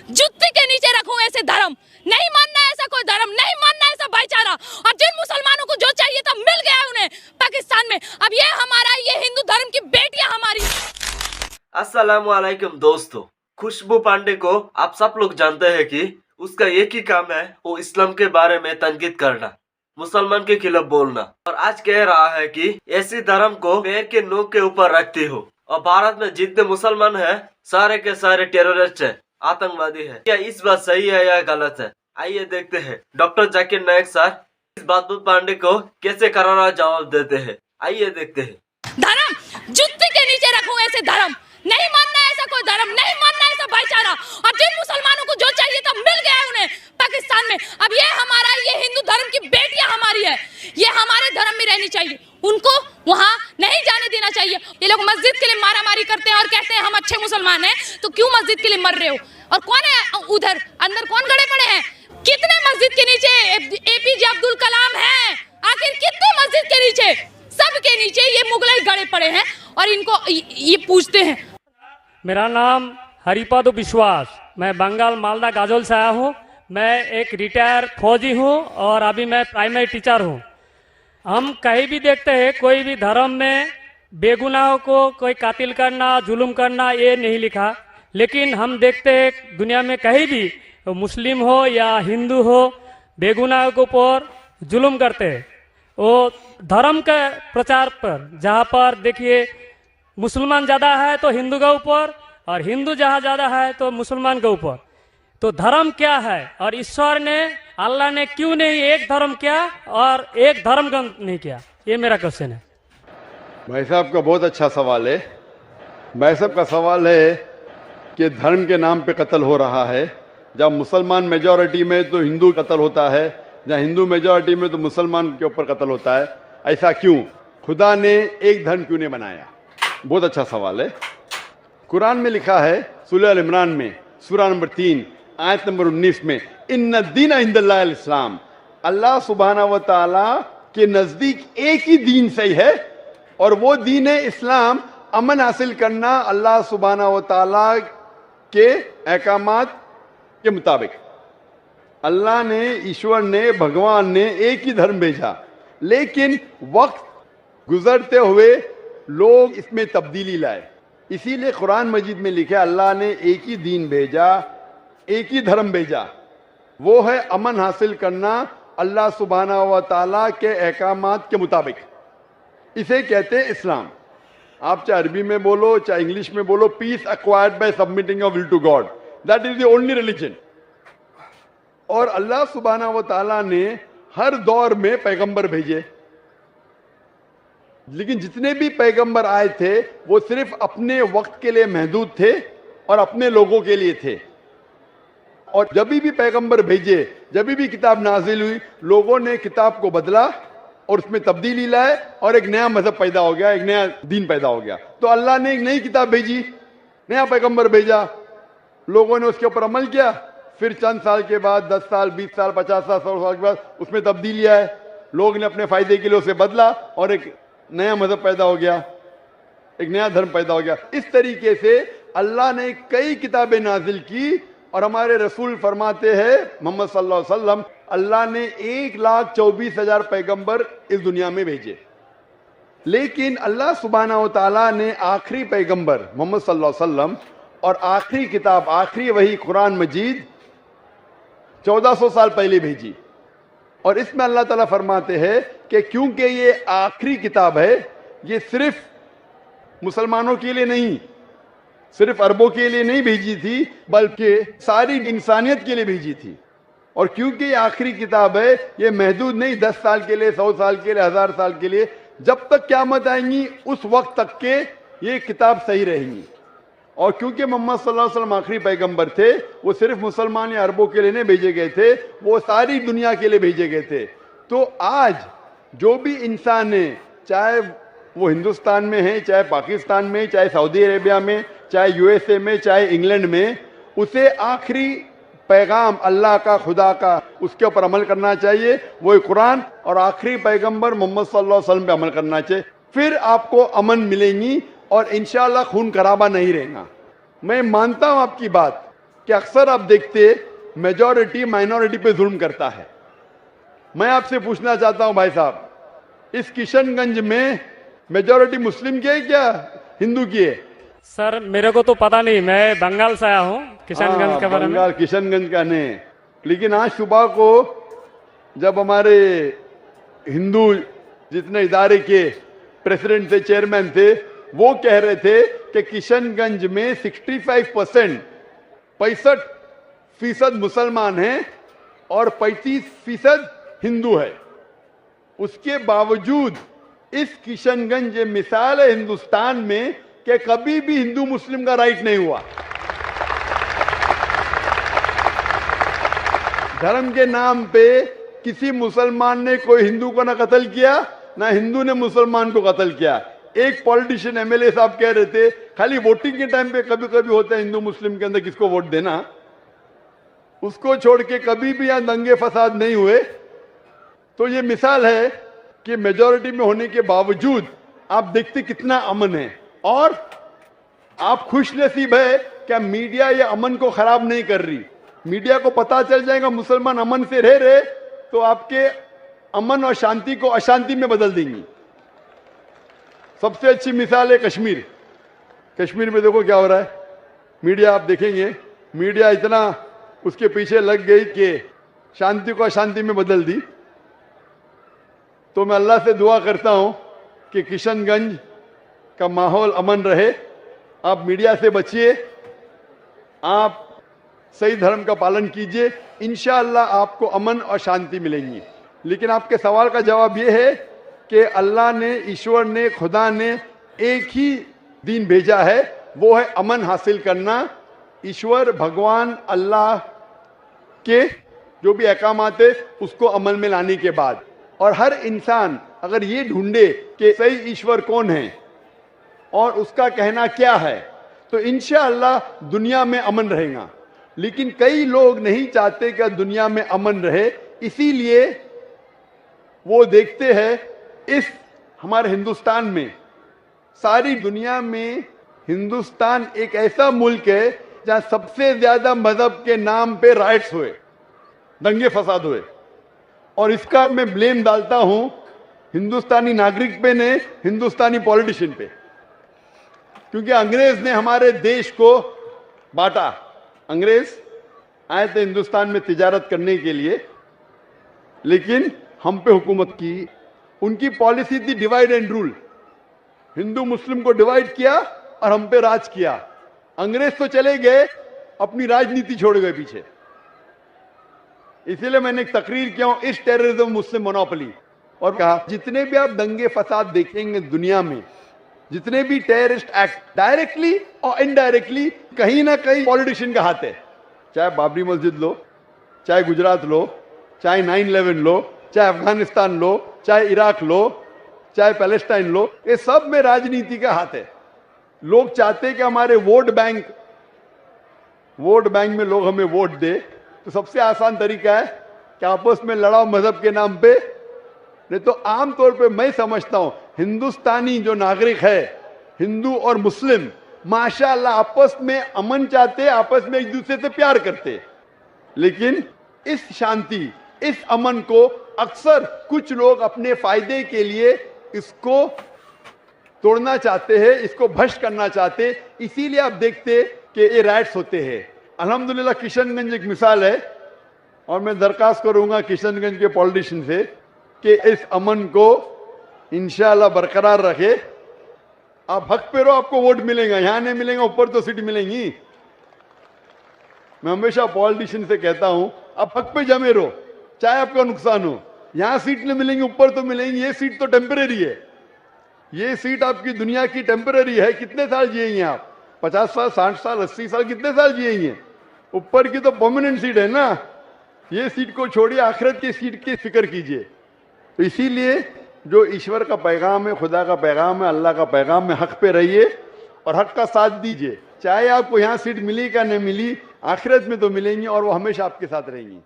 जुत्ती के नीचे रखूं ऐसे धर्म। नहीं मानना ऐसा कोई धर्म, नहीं मानना ऐसा भाईचारा। और जिन मुसलमानों को जो चाहिए था मिल गया उन्हें पाकिस्तान में। अब ये हमारा, ये हिंदू धर्म की बेटियां हमारी। अस्सलामुअलैकुम दोस्तों, खुशबू पांडे को आप सब लोग जानते हैं कि उसका एक ही काम है, वो इस्लाम के बारे में तनकीद करना, मुसलमान के खिलाफ बोलना। और आज कह रहा है कि ऐसी धर्म को पैर के नोक के ऊपर रखती हो। और भारत में जितने मुसलमान हैं सारे के सारे टेररिस्ट हैं, आतंकवादी हैं। क्या इस बात सही है या गलत है? आइए देखते हैं डॉक्टर जाकिर नायक सर इस बात पांडे को कैसे करारा जवाब देते हैं। आइए देखते हैं। धर्म, जुत्ती के नीचे रखूं ऐसे धर्म। नहीं मानना ऐसा कोई धर्म, नहीं मानना ऐसा भाईचारा। और जिन मुसलमानों को जो चाहिए था मिल गया उन्हें पाकिस्तान में। अब ये हमारा, ये हिंदू धर्म की बेटियां हमारी है। ये हमारे धर्म में रहनी चाहिए, उनको वहाँ नहीं जाने देना चाहिए। ये लोग मस्जिद के लिए मारामारी करते हैं और कहते हैं हम अच्छे मुसलमान हैं, तो क्यों मस्जिद के लिए मर रहे हो? और कौन है उधर अंदर, कौन गड़े पड़े हैं? कितने मस्जिद के नीचे एपीजे अब्दुल कलाम है? आखिर कितने मस्जिद के नीचे? सब के नीचे ये मुगलई गड़े पड़े हैं और इनको ये पूछते हैं। मेरा नाम हरिपद विश्वास, मैं बंगाल मालदा गाजोल से आया हूँ। मैं एक रिटायर फौजी हूँ और अभी मैं प्राइमरी टीचर हूँ। हम कहीं भी देखते हैं कोई भी धर्म में बेगुनाहों को कोई कातिल करना, जुल्म करना, ये नहीं लिखा। लेकिन हम देखते हैं दुनिया में कहीं भी मुस्लिम हो या हिंदू हो, बेगुनाहों के ऊपर जुल्म करते हैं। वो धर्म के प्रचार पर, जहाँ पर देखिए मुसलमान ज़्यादा है तो हिंदू के ऊपर, और हिंदू जहाँ ज़्यादा है तो मुसलमान के ऊपर। तो धर्म क्या है? और ईश्वर ने, अल्लाह ने क्यों नहीं एक धर्म किया और एक धर्म का नहीं किया? ये मेरा क्वेश्चन है। भाई साहब का बहुत अच्छा सवाल है। भाई साहब का सवाल है कि धर्म के नाम पे कत्ल हो रहा है। जब मुसलमान मेजॉरिटी में तो हिंदू कत्ल होता है, जहाँ हिंदू मेजॉरिटी में तो मुसलमान के ऊपर कत्ल होता है। ऐसा क्यों? खुदा ने एक धर्म क्यों नहीं बनाया? बहुत अच्छा सवाल है। कुरान में लिखा है सूरह अल इमरान में, सूरह नंबर 3 आयत नंबर 19 में, इन्ना दीन इंदल्लाहिल इस्लाम, अल्लाह सुब्हाना व तआला के नजदीक एक ही दीन सही है और वो दीन है इस्लाम। अमन हासिल करना अल्लाह सुब्हाना व तआला के अहकामात के मुताबिक। अल्लाह ने, ईश्वर ने, भगवान ने एक ही धर्म भेजा, लेकिन वक्त गुजरते हुए लोग इसमें तब्दीली लाए। इसीलिए कुरान मजीद में लिखा अल्लाह ने एक ही दीन भेजा, एक ही धर्म भेजा, वो है अमन हासिल करना अल्लाह सुब्हाना व तआला के अहकामात के मुताबिक। इसे कहते हैं इस्लाम। आप चाहे अरबी में बोलो, चाहे इंग्लिश में बोलो, peace acquired by submitting your will to God, that is the only religion. और अल्लाह सुब्हाना व तआला ने हर दौर में पैगंबर भेजे, लेकिन जितने भी पैगंबर आए थे वो सिर्फ अपने वक्त के लिए महदूद थे और अपने लोगों के लिए थे। और जब भी पैगंबर भेजे, जब भी किताब नाजिल हुई, लोगों ने किताब को बदला और उसमें तब्दीली लाए और एक नया मजहब पैदा हो गया, एक नया दीन पैदा हो गया। तो अल्लाह ने एक नई किताब भेजी, नया पैगंबर भेजा, लोगों ने उसके ऊपर अमल किया। फिर चंद साल के बाद, 10 साल, 20 साल, 50 साल, 100 साल के बाद उसमें तब्दीली आए, लोग ने अपने फायदे के लिए उसे बदला और एक नया मजहब पैदा हो गया, एक नया धर्म पैदा हो गया। इस तरीके से अल्लाह ने कई किताबें नाजिल की और हमारे रसूल फरमाते हैं मोहम्मद सल्लल्लाहु अलैहि वसल्लम, अल्लाह ने 1,24,000 पैगंबर इस दुनिया में भेजे। लेकिन अल्लाह सुब्हाना व तआला ने आखिरी पैगंबर मोहम्मद सल्लल्लाहु अलैहि वसल्लम और आखिरी किताब, आखिरी वही कुरान मजीद 1400 साल पहले भेजी। और इसमें अल्लाह ताला फरमाते हैं कि क्योंकि ये आखिरी किताब है, ये सिर्फ मुसलमानों के लिए नहीं, सिर्फ अरबों के लिए नहीं भेजी थी, बल्कि सारी इंसानियत के लिए भेजी थी। और क्योंकि ये आखिरी किताब है, ये महदूद नहीं 10 साल के लिए, 100 साल के लिए, 1000 साल के लिए, जब तक क़यामत आएंगी उस वक्त तक के ये किताब सही रहेंगी। और क्योंकि मोहम्मद सल्लल्लाहु अलैहि वसल्लम आखिरी पैगंबर थे, वो सिर्फ मुसलमान या अरबों के लिए नहीं भेजे गए थे, वो सारी दुनिया के लिए भेजे गए थे। तो आज जो भी इंसान है, चाहे वो हिंदुस्तान में है, चाहे पाकिस्तान में, चाहे सऊदी अरेबिया में, चाहे यूएसए में, चाहे इंग्लैंड में, उसे आखिरी पैगाम अल्लाह का, खुदा का, उसके ऊपर अमल करना चाहिए, वो कुरान और आखिरी पैगंबर मोहम्मद सल्लल्लाहु अलैहि वसल्लम पे अमल करना चाहिए। फिर आपको अमन मिलेंगी और इंशाअल्लाह खून खराबा नहीं रहेगा। मैं मानता हूं आपकी बात کہ اکثر آپ دیکھتے میجورٹی مائنورٹی پہ ظلم کرتا ہے. میں آپ سے پوچھنا چاہتا ہوں بھائی صاحب, اس کشن گنج میں میجورٹی مسلم کی ہے کیا ہندو کی ہے؟ سر میرے کو تو پتا نہیں, میں بنگال سے آیا ہوں, کشن گنج کے بارے میں. بنگال کشن گنج کا نہیں, لیکن آج صبح کو جب ہمارے ہندو جتنے ادارے کے پریزیڈنٹ تھے, چیئرمین تھے, وہ کہہ رہے تھے کہ کشن گنج میں 65% مسلمان ہیں اور 35% ہندو ہے. اس کے باوجود اس کشن گنج مثال ہے ہندوستان میں کہ کبھی بھی ہندو مسلم کا رائٹ نہیں ہوا. دھرم کے نام پہ کسی مسلمان نے کوئی ہندو کو نہ قتل کیا, نہ ہندو نے مسلمان کو قتل کیا. ایک پولیٹیشین ایم ایل اے صاحب کہہ رہے تھے خالی ووٹنگ کے ٹائم پہ کبھی کبھی ہوتا ہے ہندو مسلم کے اندر کس کو ووٹ دینا, اس کو چھوڑ کے کبھی بھی یہاں دنگے فساد نہیں ہوئے. تو یہ مثال ہے کہ میجورٹی میں ہونے کے باوجود آپ دیکھتے کتنا امن ہے. اور آپ خوش نصیب ہے کہ میڈیا یہ امن کو خراب نہیں کر رہی. میڈیا کو پتا چل جائے گا مسلمان امن سے رہ رہے تو آپ کے امن اور شانتی کو اشانتی میں بدل دیں گی. سب سے اچھی مثال ہے کشمیر. کشمیر میں دیکھو کیا ہو رہا ہے. میڈیا آپ دیکھیں گے, میڈیا اتنا اس کے پیچھے لگ گئی کہ شانتی کو اشانتی میں بدل دی. تو میں اللہ سے دعا کرتا ہوں کہ کشن گنج کا ماحول امن رہے. آپ میڈیا سے بچیے, آپ صحیح دھرم کا پالن کیجئے, انشاءاللہ آپ کو امن اور شانتی ملیں گی. لیکن آپ کے سوال کا جواب یہ ہے کہ اللہ نے, ایشور نے, خدا نے ایک ہی دین بھیجا ہے, وہ ہے امن حاصل کرنا. ایشور بھگوان اللہ کے جو بھی احکامات ہے اس کو عمل میں لانے کے بعد, اور ہر انسان اگر یہ ڈھونڈے کہ صحیح ایشور کون ہے اور اس کا کہنا کیا ہے تو انشاءاللہ دنیا میں امن رہے گا. لیکن کئی لوگ نہیں چاہتے کہ دنیا میں امن رہے, اسی لیے وہ دیکھتے ہیں اس ہمارے ہندوستان میں, ساری دنیا میں ہندوستان ایک ایسا ملک ہے جہاں سب سے زیادہ مذہب کے نام پہ رائٹس ہوئے, دنگے فساد ہوئے. اور اس کا میں بلیم ڈالتا ہوں ہندوستانی ناگرک پہ نہیں, ہندوستانی پولیٹیشین پہ, کیونکہ انگریز نے ہمارے دیش کو بانٹا. انگریز آئے تھے ہندوستان میں تجارت کرنے کے لیے, لیکن ہم پہ حکومت کی. ان کی پالیسی تھی ڈیوائڈ اینڈ رول, ہندو مسلم کو ڈیوائڈ کیا اور ہم پہ راج کیا. انگریز تو چلے گئے, اپنی راجنیتی چھوڑ گئے پیچھے. اسی لیے میں نے ایک تقریر کیا ہوں, اس ٹیررزم مسلم مونوپلی, اور کہا جتنے بھی آپ دنگے فساد دیکھیں گے دنیا میں, جتنے بھی ٹیررسٹ ایکٹ ڈائریکٹلی اور انڈائریکٹلی کہیں نہ کہیں پولیٹیشین کا ہاتھ ہے. چاہے بابری مسجد لو, چاہے گجرات لو, چاہے 9/11 لو, چاہے افغانستان لو, چاہے عراق لو, چاہے پیلسٹائن لو, یہ سب میں راجنیتی کا ہاتھ ہے. لوگ چاہتے کہ ہمارے ووٹ بینک میں لوگ ہمیں ووٹ دے, تو سب سے آسان طریقہ ہے کہ آپس میں لڑاؤ مذہب کے نام پہ. نہیں تو عام طور پہ میں سمجھتا ہوں ہندوستانی جو ناگرک ہے, ہندو اور مسلم, ماشاءاللہ آپس میں امن چاہتے, آپس میں ایک دوسرے سے پیار کرتے. لیکن اس شانتی, اس امن کو اکثر کچھ لوگ اپنے فائدے کے لیے اس کو توڑنا چاہتے ہیں, اس کو بھشٹ کرنا چاہتے. اسی لیے آپ دیکھتے کہ یہ رائٹس ہوتے ہیں. الحمدللہ کشن گنج ایک مثال ہے, اور میں درخواست کروں گا کشن گنج کے پولیٹیشین سے کہ اس امن کو انشاءاللہ برقرار رکھے. آپ حق پہ رہو, آپ کو ووٹ ملے گا, یہاں نہیں ملیں گا, اوپر تو سیٹ ملیں گی. میں ہمیشہ پولیٹیشین سے کہتا ہوں آپ حق پہ جمے رہو, چاہے آپ کا نقصان ہو. یہاں سیٹ نہیں ملیں گی, اوپر تو ملیں گی. یہ سیٹ تو ٹیمپریری ہے, یہ سیٹ آپ کی دنیا کی ٹیمپریری ہے. کتنے سال جیئیں گے آپ؟ 50 سال, 60 سال, 80 سال, کتنے سال جیئیں گے؟ اوپر کی تو پرماننٹ سیٹ ہے نا. یہ سیٹ کو چھوڑیے, آخرت کی سیٹ کی فکر کیجئے. تو اسی لیے جو ایشور کا پیغام ہے, خدا کا پیغام ہے, اللہ کا پیغام ہے, حق پہ رہیے اور حق کا ساتھ دیجئے. چاہے آپ کو یہاں سیٹ ملی کا نہیں ملی, آخرت میں تو ملیں گی اور وہ ہمیشہ آپ کے ساتھ رہیں گی.